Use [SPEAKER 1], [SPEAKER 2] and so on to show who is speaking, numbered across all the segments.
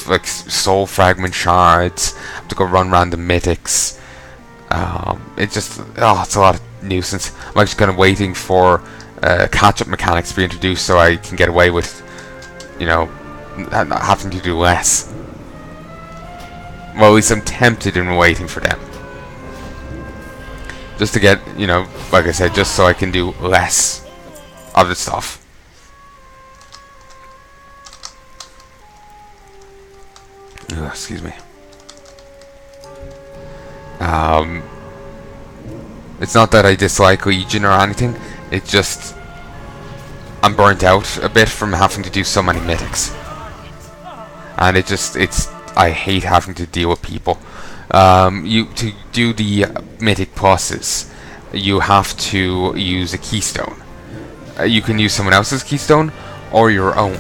[SPEAKER 1] of like soul fragment shards. I have to go run random mythics. It's a lot of nuisance. I'm actually kind of waiting for catch-up mechanics to be introduced so I can get away with, not having to do less. Well, at least I'm tempted in waiting for them. Just to get, like I said, just so I can do less of the stuff. Ugh, excuse me. It's not that I dislike Legion or anything. It's just I'm burnt out a bit from having to do so many mythics, and I hate having to deal with people. To do the mythic pluses, you have to use a keystone. You can use someone else's keystone or your own.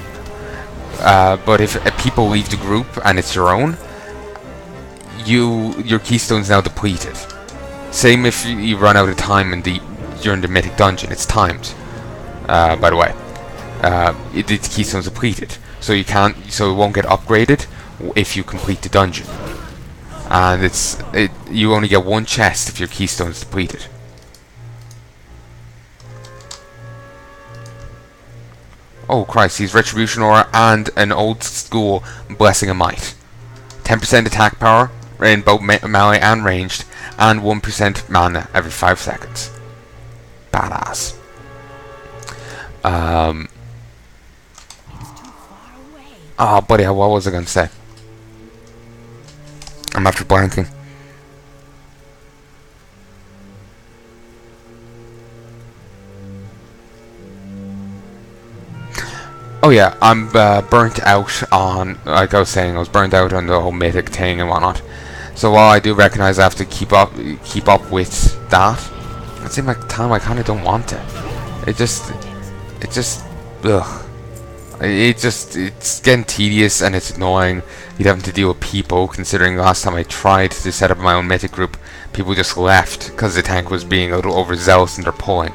[SPEAKER 1] But if people leave the group and it's your own, your keystone's now depleted. Same if you run out of time during the mythic dungeon. It's timed, by the way. The keystone's depleted, so it won't get upgraded if you complete the dungeon. And you only get one chest if your keystone's depleted. Oh Christ, he's Retribution Aura and an old school Blessing of Might. 10% attack power in both melee and ranged, and 1% mana every 5 seconds. Badass. Oh buddy, what was I going to say? I'm after blanking. Oh yeah, I'm burnt out on, like I was saying, I was burnt out on the whole mythic thing and whatnot. So while I do recognize I have to keep up with that, at the same time I kind of don't want to. It's getting tedious and it's annoying. You'd having to deal with people, considering last time I tried to set up my own mythic group, people just left because the tank was being a little overzealous in their pulling.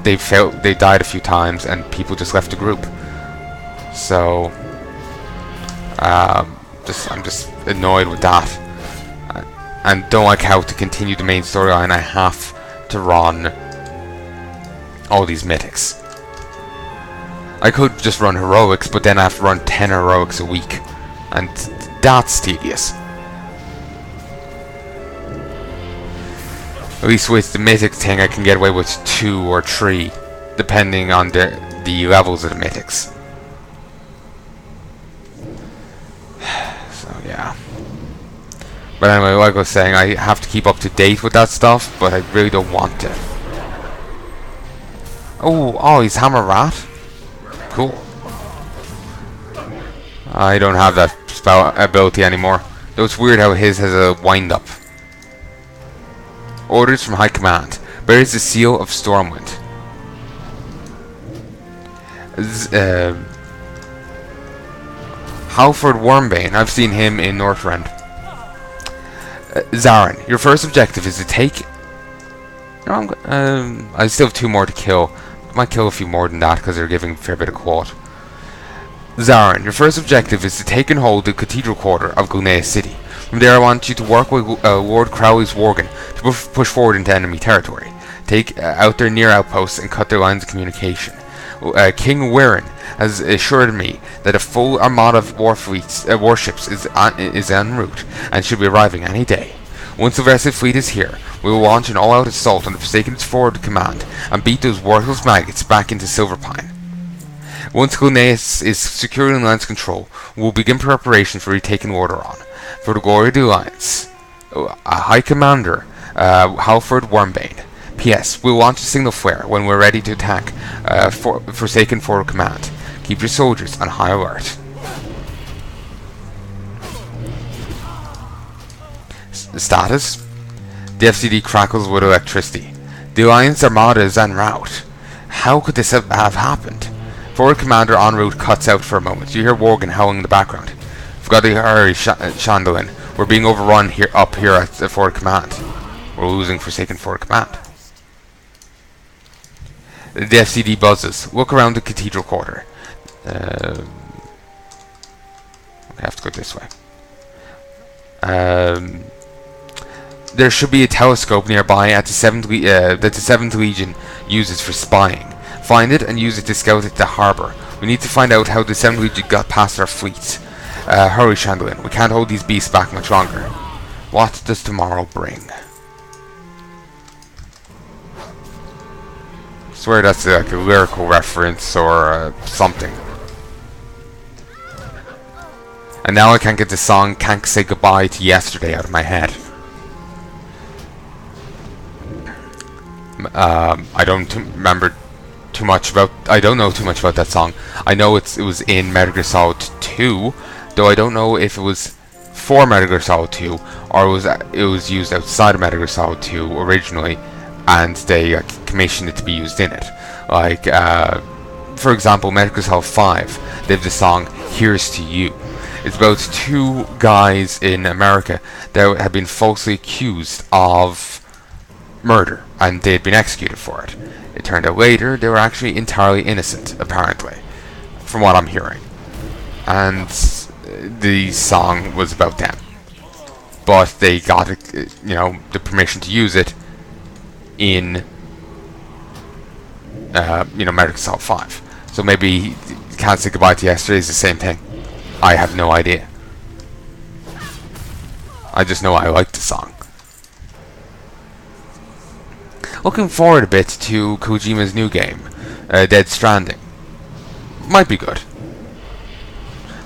[SPEAKER 1] They died a few times and people just left the group. So I'm just annoyed with that, and don't like how to continue the main storyline I have to run all these mythics. I could just run heroics, but then I have to run 10 heroics a week, and that's tedious. At least with the mythic thing I can get away with 2 or 3, depending on the levels of the mythics. So yeah. But anyway, like I was saying, I have to keep up to date with that stuff, but I really don't want to. Oh, he's Hammer Rat? Cool. I don't have that spell ability anymore. Though it's weird how his has a wind-up. Orders from High Command. Bears the seal of Stormwind. Halford Wormbane. I've seen him in Northrend. Zarin, your first objective is to take... No, I still have 2 more to kill. I might kill a few more than that because they're giving a fair bit of quad. Zarin, your first objective is to take and hold the Cathedral Quarter of Gulnea City. From there I want you to work with Lord Crowley's Worgen to push forward into enemy territory. Take out their near outposts and cut their lines of communication. King Wirren has assured me that a full armada of warships is en route and should be arriving any day. Once the rest of the fleet is here, we will launch an all-out assault on the Forsaken's forward command and beat those worthless maggots back into Silverpine. Once Gulnea is secure in Lance control, we will begin preparation for retaking Lordaeron. For the glory of the Alliance, High Commander Halford Wormbane. P.S. We will launch a signal flare when we're ready to attack Forsaken Forward Command. Keep your soldiers on high alert. Status? The FCD crackles with electricity. The Alliance Armada is en route. How could this have happened? Forward Commander en route cuts out for a moment. You hear Worgen howling in the background. We've got to hurry, Shandalyn. We're being overrun up here at the Forward Command. We're losing Forsaken Forward Command. The FCD buzzes. Look around the Cathedral Quarter. I have to go this way. There should be a telescope nearby at the that the 7th Legion uses for spying. Find it and use it to scout the harbour. We need to find out how the 7th Legion got past our fleets. Hurry, Shandalyn. We can't hold these beasts back much longer. What does tomorrow bring? I swear that's like a lyrical reference or something. And now I can't get the song "Can't Say Goodbye to Yesterday" out of my head. I don't remember too much about. I don't know too much about that song. I know it was in Metal Gear Solid 2, though I don't know if it was for Metal Gear Solid 2 or it was used outside of Metal Gear Solid 2 originally, and they commissioned it to be used in it. Like, for example, Metal Gear Solid 5, they have the song "Here's to You." It's about 2 guys in America that had been falsely accused of murder, and they had been executed for it. It turned out later they were actually entirely innocent, apparently, from what I'm hearing. And the song was about them, but they got the permission to use it in Metal Gear Solid 5. So maybe "Can't Say Goodbye to Yesterday" is the same thing. I have no idea. I just know I like the song. Looking forward a bit to Kojima's new game, Dead Stranding. Might be good.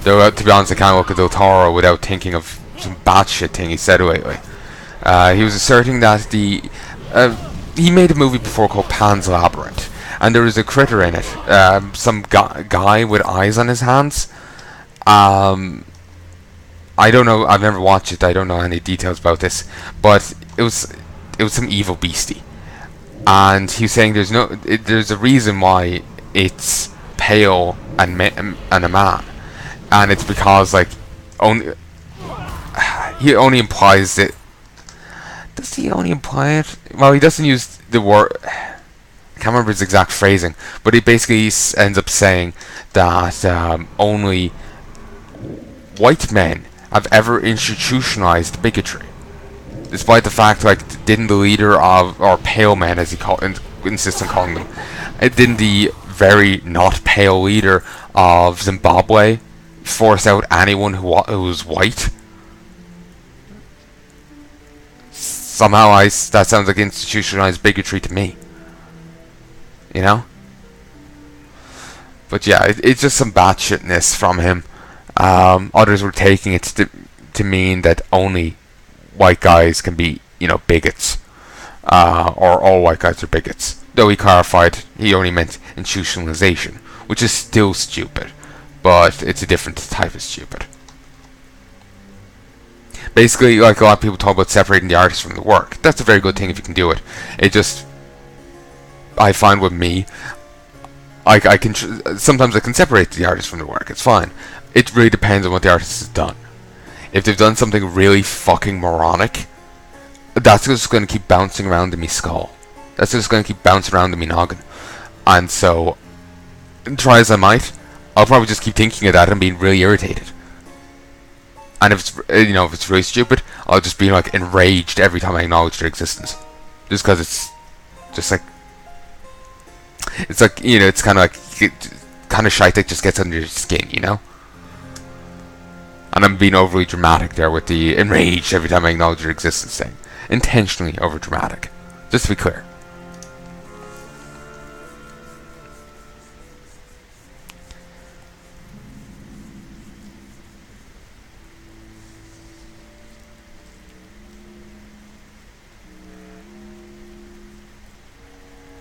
[SPEAKER 1] Though, to be honest, I can't look at Del Toro without thinking of some batshit thing he said lately. He was asserting that he made a movie before called Pan's Labyrinth, and there was a critter in it, some guy with eyes on his hands. I don't know. I've never watched it. I don't know any details about this, but it was some evil beastie, and he's saying there's a reason why it's pale and a man, and it's because he only implies it. Does he only imply it? Well, he doesn't use the word. I can't remember his exact phrasing, but he basically ends up saying that only white men have ever institutionalized bigotry, despite the fact, didn't the leader of, or pale men as he insists on calling them, didn't the very not pale leader of Zimbabwe force out anyone who was white? Somehow that sounds like institutionalized bigotry to me. You know? But yeah, it's just some batshitness from him. Others were taking it to mean that only white guys can be, bigots, or all white guys are bigots. Though he clarified he only meant institutionalization, which is still stupid, but it's a different type of stupid. Basically, a lot of people talk about separating the artist from the work. That's a very good thing if you can do it. It just, I find with me, I can sometimes I can separate the artist from the work. It's fine. It really depends on what the artist has done. If they've done something really fucking moronic, that's just going to keep bouncing around in my skull. That's just going to keep bouncing around in my noggin. And so, try as I might, I'll probably just keep thinking of that and being really irritated. And if it's really stupid, I'll just be enraged every time I acknowledge their existence, just because it's just it's kind of shite that just gets under your skin, And I'm being overly dramatic there with the enraged every time I acknowledge your existence thing. Intentionally over dramatic, just to be clear.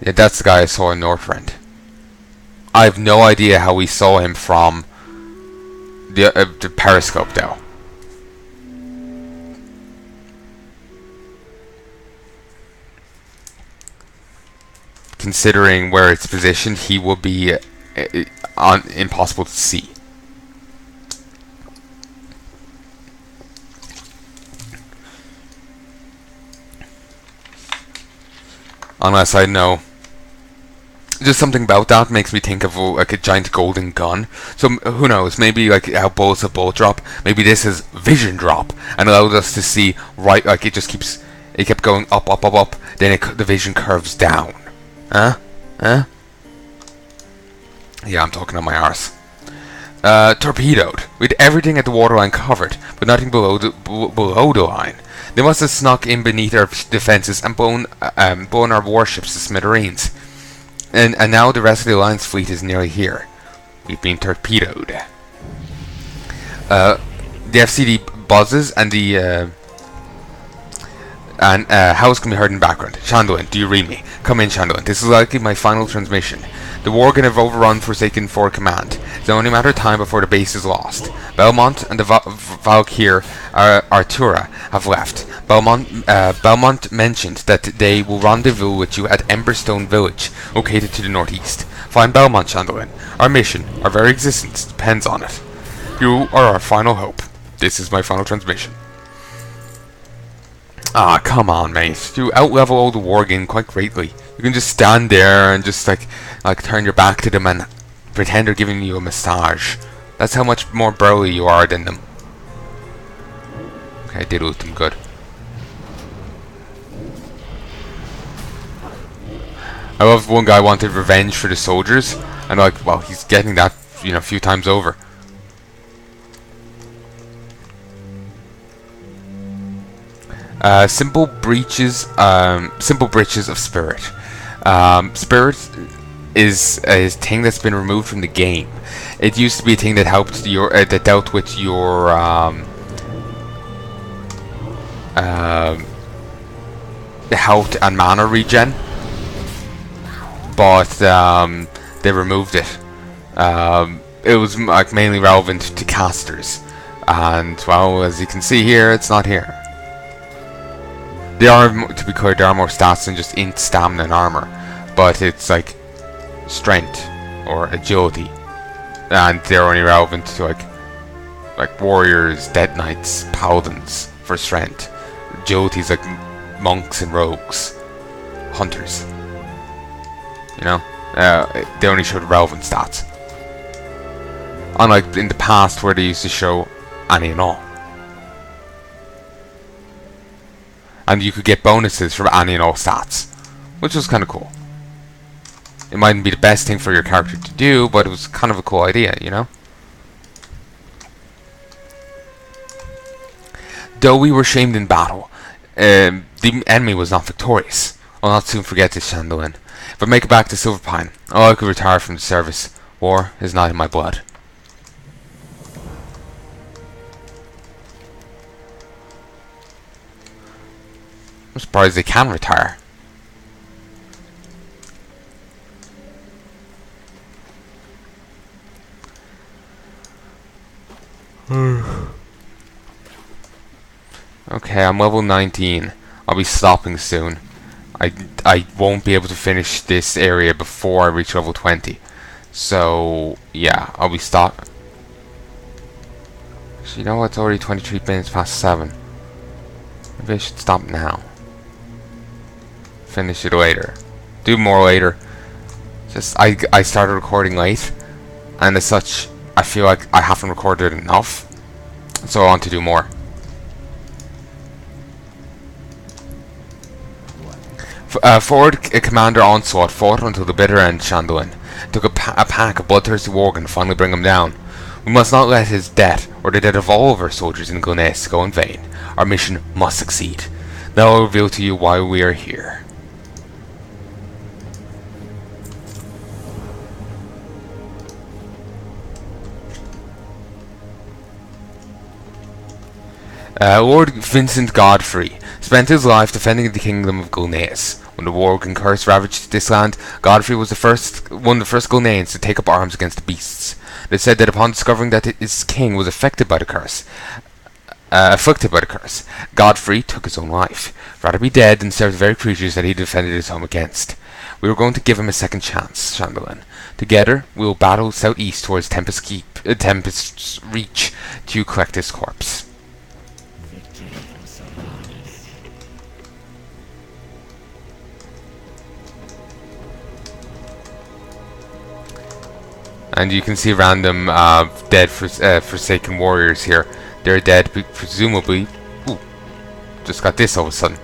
[SPEAKER 1] Yeah, that's the guy I saw in Northrend. I have no idea how we saw him from the periscope, though. Considering where it's positioned, he would be impossible to see. Unless I know Just something about that makes me think of like a giant golden gun. So who knows? Maybe like how bullets have bullet drop. Maybe this is vision drop and allowed us to see right. Like it just keeps. It kept going up, up, up, up. Then the vision curves down. Huh? Huh? Yeah, I'm talking on my arse. Torpedoed. With everything at the waterline covered, but nothing below the line. They must have snuck in beneath our defences and blown our warships to smithereens. And now the rest of the Alliance fleet is nearly here. We've been torpedoed. The FCD buzzes and the howls can be heard in the background. Shandalyn, do you read me? Come in, Shandalyn. This is likely my final transmission. The Worgen have overrun Forsaken 4 Command. It's only a matter of time before the base is lost. Belmont and the Val'sharah Artura have left. Belmont mentioned that they will rendezvous with you at Emberstone Village, located to the northeast. Find Belmont, Shandalyn. Our mission, our very existence, depends on it. You are our final hope. This is my final transmission. Ah, come on, mate. You outlevel all the Worgen quite greatly. You can just stand there and just like turn your back to them and pretend they're giving you a massage. That's how much more burly you are than them. Okay, I did loot them good. I love one guy wanted revenge for the soldiers, and like, well, he's getting that, you know, a few times over. Simple breaches of spirit. Spirit is a thing that's been removed from the game. It used to be a thing that helped your that dealt with your health and mana regen, but they removed it. It was like mainly relevant to casters, and well, as you can see here, it's not here. There are, to be clear, there are more stats than just int, stamina, and armor, but it's like strength or agility, and they're only relevant to like warriors, dead knights, paladins for strength. Agility is like monks and rogues, hunters. You know, they only showed relevant stats, unlike in the past where they used to show any and all. And you could get bonuses from any and all stats, which was kind of cool. It mightn't be the best thing for your character to do, but it was kind of a cool idea, you know? Though we were shamed in battle, the enemy was not victorious. I'll not soon forget this, Shandalyn. If I make it back to Silverpine, I could retire from the service. War is not in my blood. I'm surprised they can retire. Okay, I'm level 19. I'll be stopping soon. I won't be able to finish this area before I reach level 20. So yeah, I'll be stopping. So you know what? It's already 23 minutes past 7. Maybe I should stop now. Finish it later. Do more later. Just I started recording late, and as such, I feel like I haven't recorded enough, so I want to do more. Forward Commander Onslaught fought until the bitter end. Shandalyn took a pack of bloodthirsty Worgen to finally bring him down. We must not let his death, or the death of all of our soldiers in Gul'Nace, go in vain. Our mission must succeed. Now I'll reveal to you why we are here. Lord Vincent Godfrey spent his life defending the kingdom of Gul'Nace. When the Worgen curse ravaged this land, Godfrey was one of the first Gul'Naeans to take up arms against the beasts. It is said that upon discovering that his king was afflicted by the curse, Godfrey took his own life. Rather be dead than serve the very creatures that he defended his home against. We were going to give him a second chance, Shandalyn. Together, we will battle southeast towards Tempest's Reach to collect his corpse. And you can see random dead Forsaken warriors here. They're dead, presumably. Ooh, just got this all of a sudden.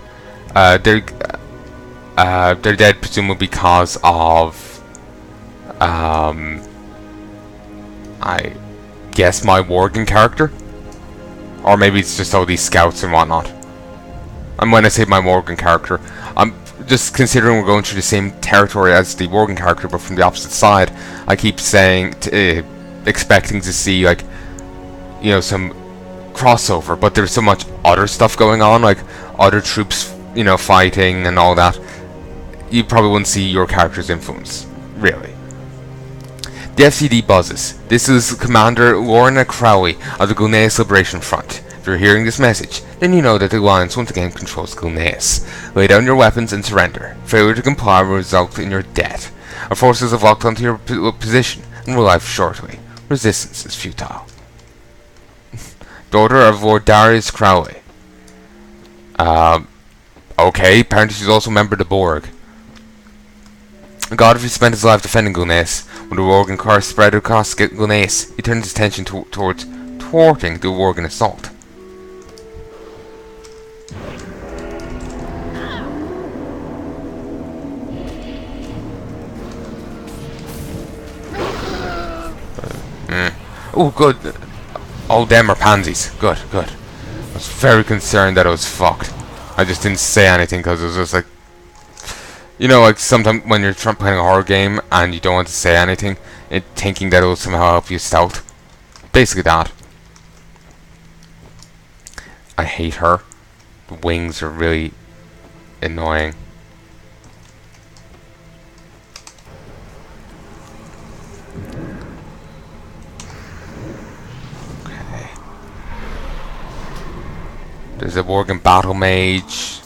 [SPEAKER 1] They're dead presumably because of I guess my Worgen character, or maybe it's just all these scouts and whatnot. And when I say my Worgen character, I'm just considering we're going through the same territory as the Worgen character, but from the opposite side. I keep saying, expecting to see, like, you know, some crossover, but there's so much other stuff going on, like other troops, you know, fighting and all that. You probably wouldn't see your character's influence, really. The FCD buzzes. This is Commander Lorna Crowley of the Gulneas Liberation Front. If you're hearing this message, then you know that the Alliance once again controls Gulneas. Lay down your weapons and surrender. Failure to comply will result in your death. Our forces have locked onto your position and will arrive shortly. Resistance is futile. Daughter of Lord Darius Crowley. Okay, apparently she's also a member of the Borg. Godfrey spent his life defending Gulneas. When the Worgen curse spread across Gulneas, he turned his attention towards thwarting the Worgen assault. Oh, good. All them are pansies. Good, good. I was very concerned that I was fucked. I just didn't say anything because it was just like, you know, like sometimes when you're playing a horror game and you don't want to say anything, thinking that it will somehow help you stealth. Basically that. I hate her. The wings are really annoying. Okay. There's a Worgen battle mage.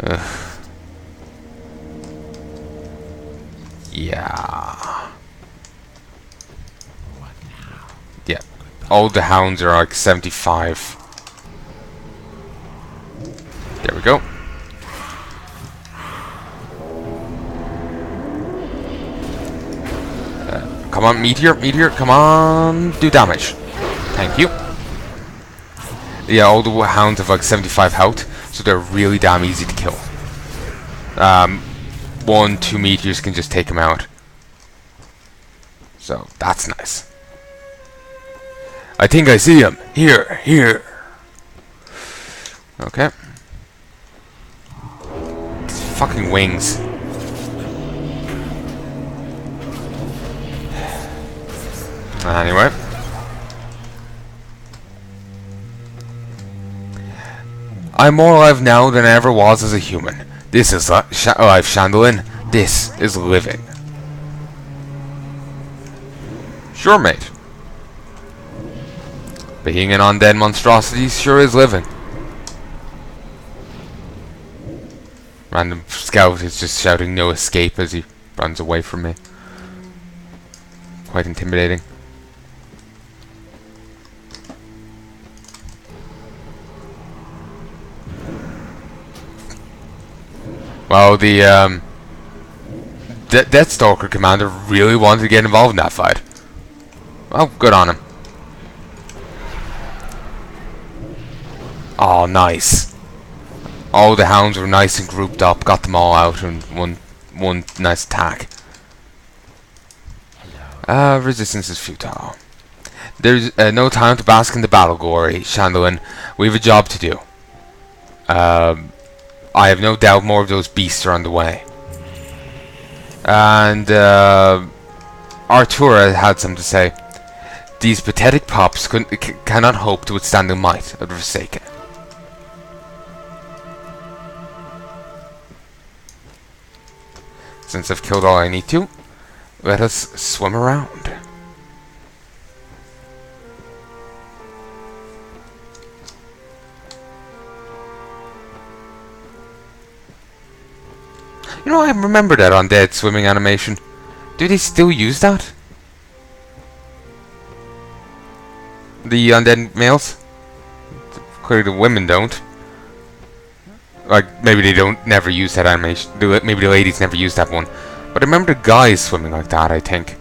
[SPEAKER 1] Ugh. Yeah. Yeah. All the hounds are like 75. There we go. Come on, meteor, meteor, come on, do damage. Thank you. Yeah, all the hounds have like 75 health, so they're really damn easy to kill. 1-2 meteors can just take them out. So, that's nice. I think I see him. Here, here. Okay. These fucking wings. Anyway. I'm more alive now than I ever was as a human. This is life, Shandalyn. This is living. Sure, mate. Being an undead monstrosity sure is living. Random scout is just shouting no escape as he runs away from me. Quite intimidating. Well, the Deathstalker commander really wanted to get involved in that fight. Well, good on him. Oh, nice. All the hounds were nice and grouped up, got them all out in one nice attack. Resistance is futile. There's no time to bask in the battle glory, Shandalyn. We have a job to do. I have no doubt more of those beasts are on the way. And Artura had something to say. These pathetic pups cannot hope to withstand the might of the Forsaken. Since I've killed all I need to, let us swim around. You know, I remember that undead swimming animation. Do they still use that? The undead males? Clearly the women don't. Like, maybe they don't never use that animation. Maybe the ladies never use that one. But I remember the guys swimming like that, I think.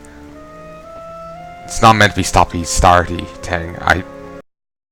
[SPEAKER 1] It's not meant to be stoppy starty thing.